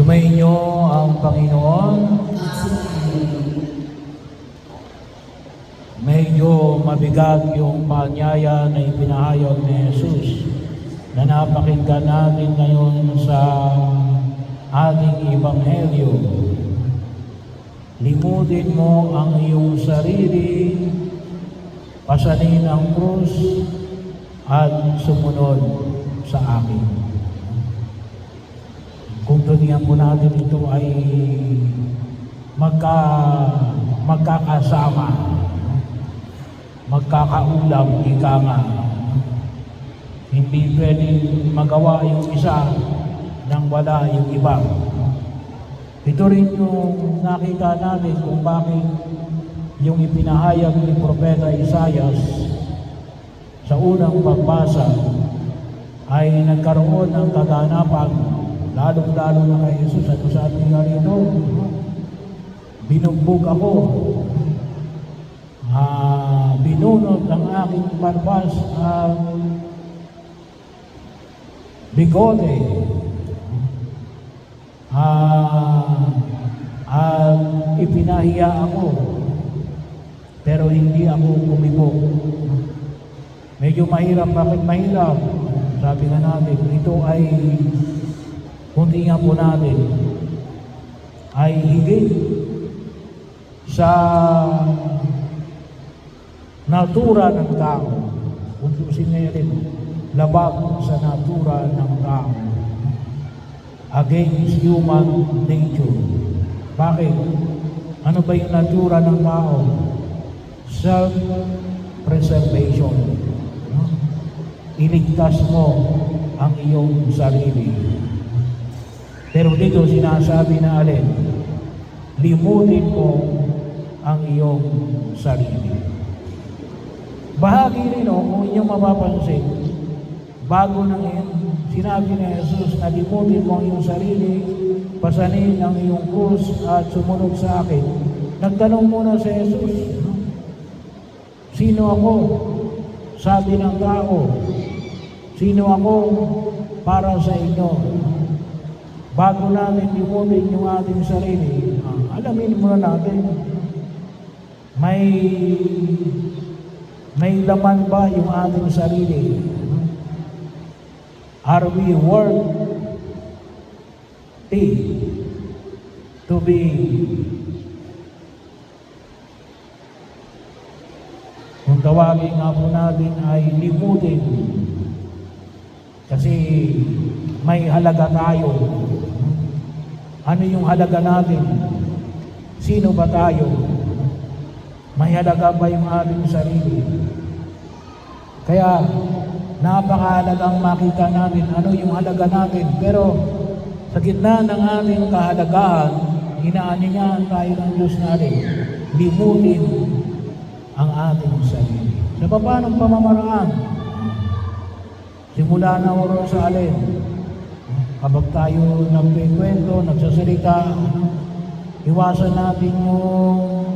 Sumainyo ang Panginoon. Medyo mabigat yung paanyaya na ipinahayag ni Jesus na napakinggan natin ngayon sa ating Ebanghelyo. Limutin mo ang iyong sarili, pasanin ang krus, at sumunod sa akin. Kung tuniyan po natin ito ay magkakasama, magkakaulam, ika nga. Hindi pwedeng magawa yung isa nang wala yung iba. Ito rin yung nakita natin kung bakit yung ipinahayag ni Propeta Isaias sa unang pagbasa ay nagkaroon ng kaganapan, lalong-lalo na kay Jesus. Ano sabi nga rito? Binugbog ako, binunot ang aking barbas at bigote, at ipinahiya ako, pero hindi ako kumibog. Medyo mahirap. Bakit mahirap? Sabi nga natin, ito ay, kung tingnan po natin, ay higit sa natura ng tao. Kung tusin ngayon, labag sa natura ng tao against human nature. Bakit? Ano ba yung natura ng tao? Self-preservation. Iligtas mo ang iyong sarili. Pero dito sinasabi na alin, limutin mo ang iyong sarili. Bahagi rin kung inyong mapapansin, bago nang sinabi ni Jesus na limutin mo ang iyong sarili, pasanin ang iyong krus at sumunod sa akin, nagtanong muna si Jesus, sino ako? Sabi ng tao, sino ako para sa inyo? Bago natin limutin yung ating sarili, alamin muna natin, may laman ba yung ating sarili? Are we worthy to be kung tawagin nga po natin ay limutin? Kasi may halaga tayo. Ano yung halaga natin? Sino ba tayo? May halaga ba yung ating sarili? Kaya napakahalagang makita natin ano yung halaga natin. Pero sa gitna ng ating kahalagahan, inaanyayahan tayo ng Diyos natin. Limutin ang ating sarili. Sa paanong pamamaraan? Simula na oras sa alin. Kapag tayo nagkikwento, nagsasalita, iwasan natin yung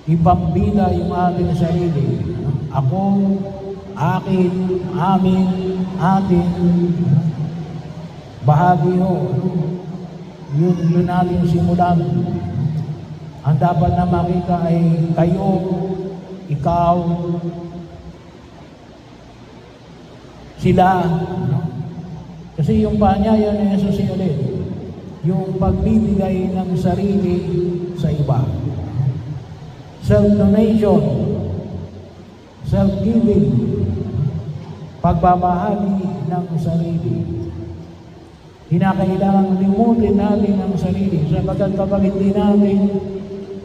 ipambida yung ating sarili. Ako, akin, amin, atin. Bahagi yun natin simulan. Ang dapat na makita ay kayo, ikaw, sila. Kasi yung paanyaya ni Jesus ulit, yung pagbibigay ng sarili sa iba. Self-donation, self-giving, pagbabahagi ng sarili. Kinakailangan limutin natin ang sarili. Sapagkat kapag hindi natin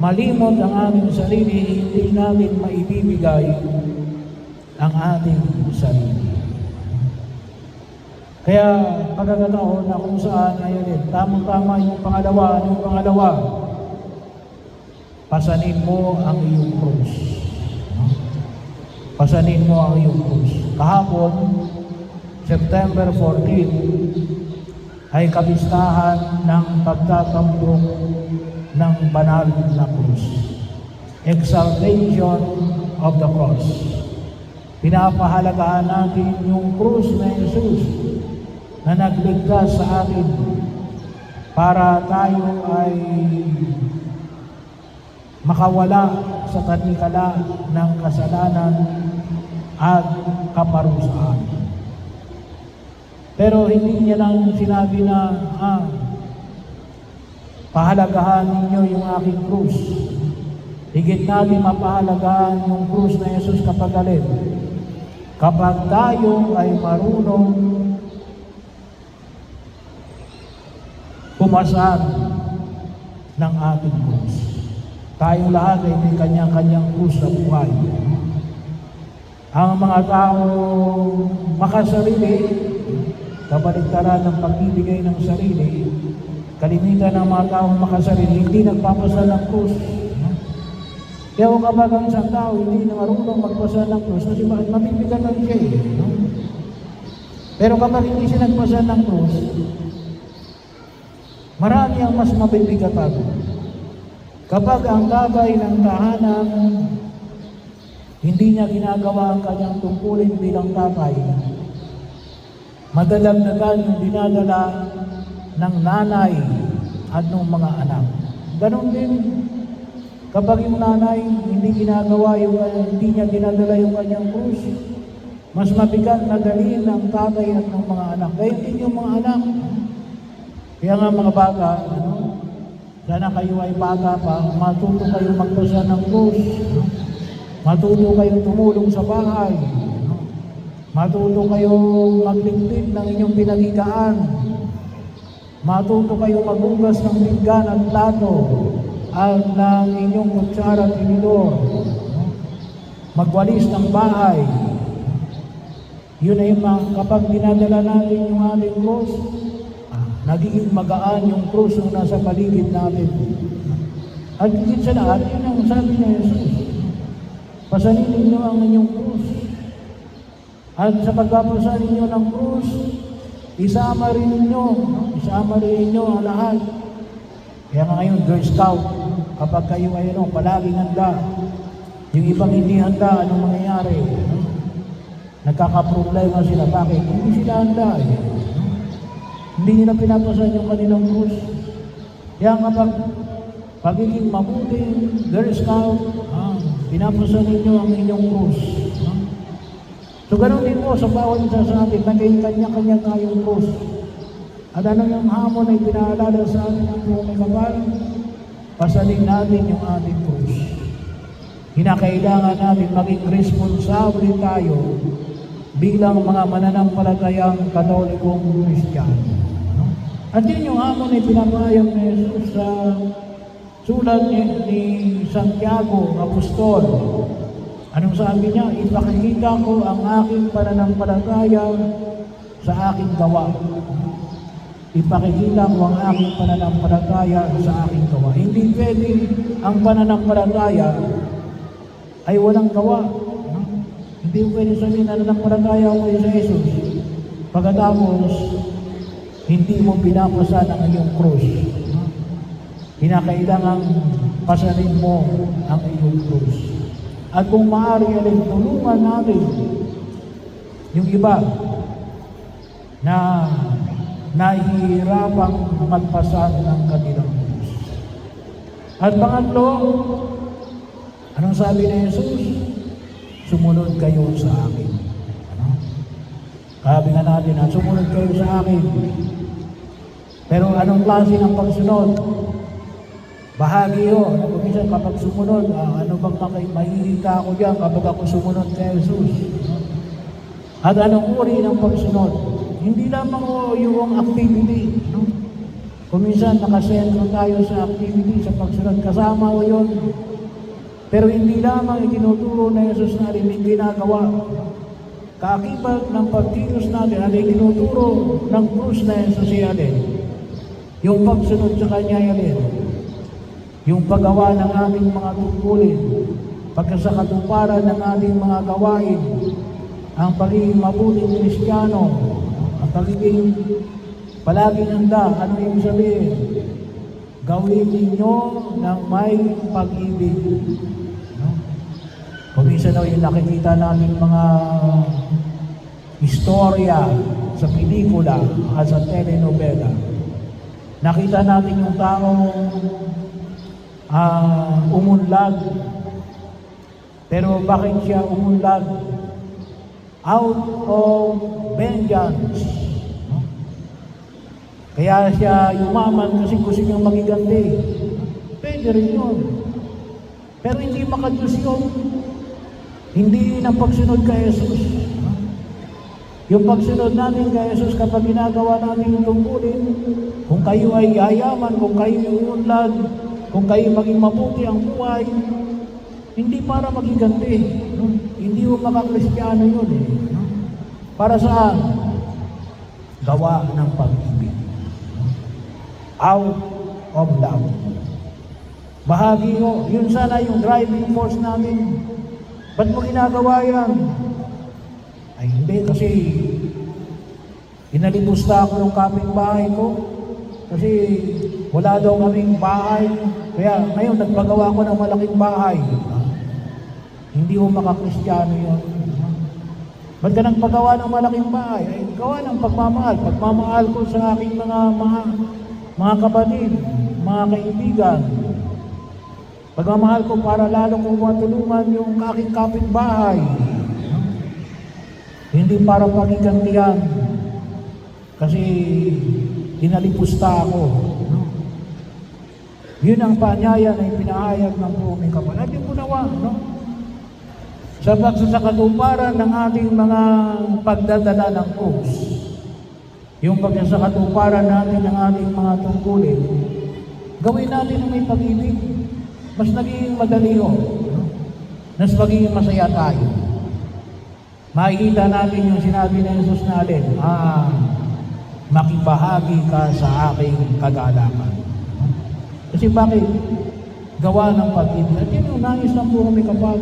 malimot ang ating sarili, hindi natin maibibigay ang ating sarili. Kaya pagkakataon na kung saan ayun tamang-tama yung pangalawa. Ano yung pangalawa? Pasanin mo ang iyong krus. Pasanin mo ang iyong krus. Kahapon, September 14, ay kapistahan ng pagtatampok ng banal na krus. Exaltation of the cross. Pinapahalagahan natin yung krus na Jesus na nagligtas sa atin para tayo ay makawala sa tanikala ng kasalanan at kaparusahan. Pero hindi niya lang sinabi na, pahalagahan ninyo yung aking krus. Higit natin mapahalagahan yung krus na Jesus kapag alin. Kapag tayo ay marunong pumasan ng ating krus. Tayong lahat ay may kanyang-kanyang krus na buhay. Ang mga tao makasarili, kabaligtaran ng pagbibigay ng sarili, kalimitan ng mga taong makasarili, hindi nagpapasa ng krus. Kaya kapag ang isang tao hindi na marunong magpasa ng krus, kasi mabibigatan siya eh. Pero kapag hindi siya nagpasa ng krus, marami ang mas mabibigatan. Kapag ang gabay ng tahanan, hindi niya ginagawa ang kanyang tungkulin bilang tatay, madadagdagan yung dinadala ng nanay at ng mga anak. Ganon din, kapag yung nanay hindi ginagawa hindi niya dinadala yung kanyang krus, mas mabigat na dalhin ng tatay at ng mga anak. Kaya din yung mga anak. Kaya nga mga bata, sana kayo ay bata pa, matuto kayong magpasa ng krus, matuto kayong tumulong sa bahay, matuto kayong magligpit ng inyong pinaghigaan, matuto kayong maghugas ng pinggan at plato at ng inyong kutsara at tinidor, magwalis ng bahay. Yun ay kapag dinadala natin yung ating krus, nagiging magaan yung krus na nasa paligid natin. At higit sa lahat, yun ang sabi ni Jesus. Pasanin ninyo ang inyong krus. At sa pagpapasan ninyo ng krus, isama rin ninyo ang lahat. Kaya ngayon, Girl Scout, kapag kayo ay palaging handa, yung ibang hindi handa, anong mangyayari? Nagkakaproblema sila. Bakit? Hindi sila handa eh. Hindi nila pinapasan yung kanilang krus. Kaya kapag pagiging mabuting Girl Scout, pinapasan ninyo ang inyong krus. So ganoon din po sa bawat isa sa atin, naging kanya-kanya tayong krus. At ano yung hamon ay pinaalala sa atin ng buong kapal? Pasanin natin yung ating krus. Hinakailangan natin maging responsable tayo bilang mga mananampalatayang Katolikong Kristiyano. At yun yung hamon ay pinapahayag ni Jesus sa sulat ni Santiago, Apostol. Anong sabi niya? Ipakikita ko ang aking pananampalataya sa aking gawa. Ipakikita ko ang aking pananampalataya sa aking gawa. Hindi pwede ang pananampalataya ay walang gawa. Hindi pwede sabihin na nananampalataya ko sa Jesus. Pagkatapos, hindi mo pinapasan ang iyong krus. Kinakailangan pasanin mo ang iyong krus. At kung maaari alin, tulungan natin yung iba na nahihirapang magpasan ng kanilang krus. At pangatlo, anong sabi ni Jesus? Sumunod kayo sa akin. Sabi nga natin, sumunod kayo sa akin. Pero anong klase ng pagsunod? Bahagi yun. Minsan kapag sumunod, ano bang mahihita ako dyan kapag ako sumunod kay Jesus? At anong uri ng pagsunod? Hindi lamang yung activity. Kung minsan nakasentro tayo sa activity, sa pagsunod, kasama o yun. Pero hindi lamang itinuturo na Jesus na rin ginagawa. Kaakibat ng pagkilos natin, ano itinuturo ng krus na Jesus yan. Yung pagsunod sa Kanya yan. Yung paggawa ng ating mga tungkulin, pagkasakatuparan ng ating mga gawain, ang pagiging mabuting Kristiyano, ang pagiging palaging handa, ano yung sabihin? Gawin ninyo ng may pag-ibig. Kung minsan yung nakikita namin mga istorya sa pelikula at sa telenovela, Nakita natin yung taong umunlad. Pero bakit siya umunlad? Out of vengeance. No? Kaya siya yumaman kasi gusto niyang magiganti. Pwede rin yun. Pero hindi makadiyos yun. Hindi ng pagsunod kay Jesus. No? Yung pagsunod natin kay Jesus kapag ginagawa natin yung tungkulin, kung kayo ay yayaman, kung kayo umunlad, kung kayo maging mabuti ang buhay, hindi para magiganti. No? Hindi mo makakristyano yun. No? Para saan? Gawa ng pag-ibig. No? Out of love. Bahagi mo, yun sana yung driving force natin. Ba't mo ginagawa yan? Ay hindi, kasi inalimusta ako ng kapitbahay ko. Kasi wala daw kaming bahay. Kaya ngayon nagpagawa ko ng malaking bahay. Hindi mo makakristyano yun. Ba't ka nang paggawa ng malaking bahay? Ay gawa ng pagmamahal. Pagmamahal ko sa aking mga kapatid, mga kaibigan. Pagmamahal ko para lalo kong matulungan yung aking kapitbahay. Hindi para pagigantihan. Kasi inalipusta ako. No? Yun ang paanyaya na ipinahayag ng buong kapal. At yung unawa, no? Sa pagsasakatuparan ng ating mga pagdadala ng krus, yung pagsasakatuparan natin ng ating mga tungkulin, gawin natin ang may pag-ibig. Mas naging madali ho. No? Mas magiging masaya tayo. Makikita natin yung sinabi ni Jesus na alin, makibahagi ka sa aking kagalakan. Kasi bakit? Gawa ng pag-ibig. At yun yung nais ng buong may kapal.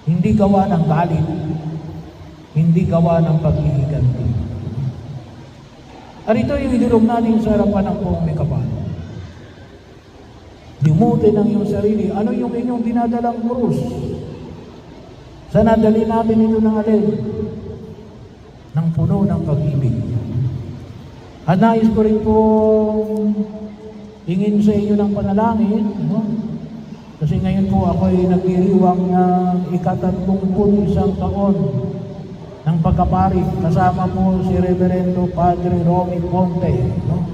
Hindi gawa ng galit. Hindi gawa ng pag-iiganti. At ito yung idulog natin sa harapan ng buong may kapal. Limutin ang iyong sarili. Ano yung inyong dinadalang krus? Sana dali natin ito ng alin? Ng puno ng pag-ibig. At nais ko rin po hingin sa inyo ng panalangin, no? Kasi ngayon po ako ay nagdiriwang na ika-31 taon ng pagkapari. Kasama po si Reverendo Padre Romy Ponte, no?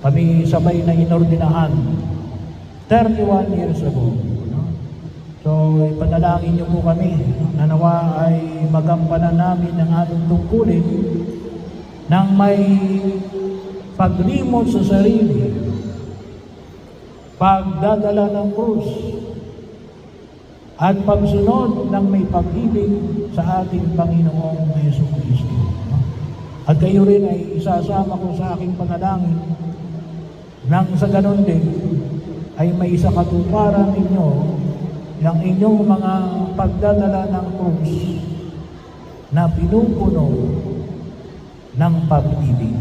Kami sabay na inordinahan 31 years ago. So, ipanalangin niyo po kami na nawa ay magampanan namin ang ating tungkulin nang may paglimot sa sarili, pagdadala ng krus, at pagsunod ng may pag-ibig sa ating Panginoong Jesucristo. At kayo rin ay isasama ko sa aking panalangin nang sa ganon din ay may isakatuparan ninyo ng inyong mga pagdadala ng krus na pinupuno ng pag-ibig.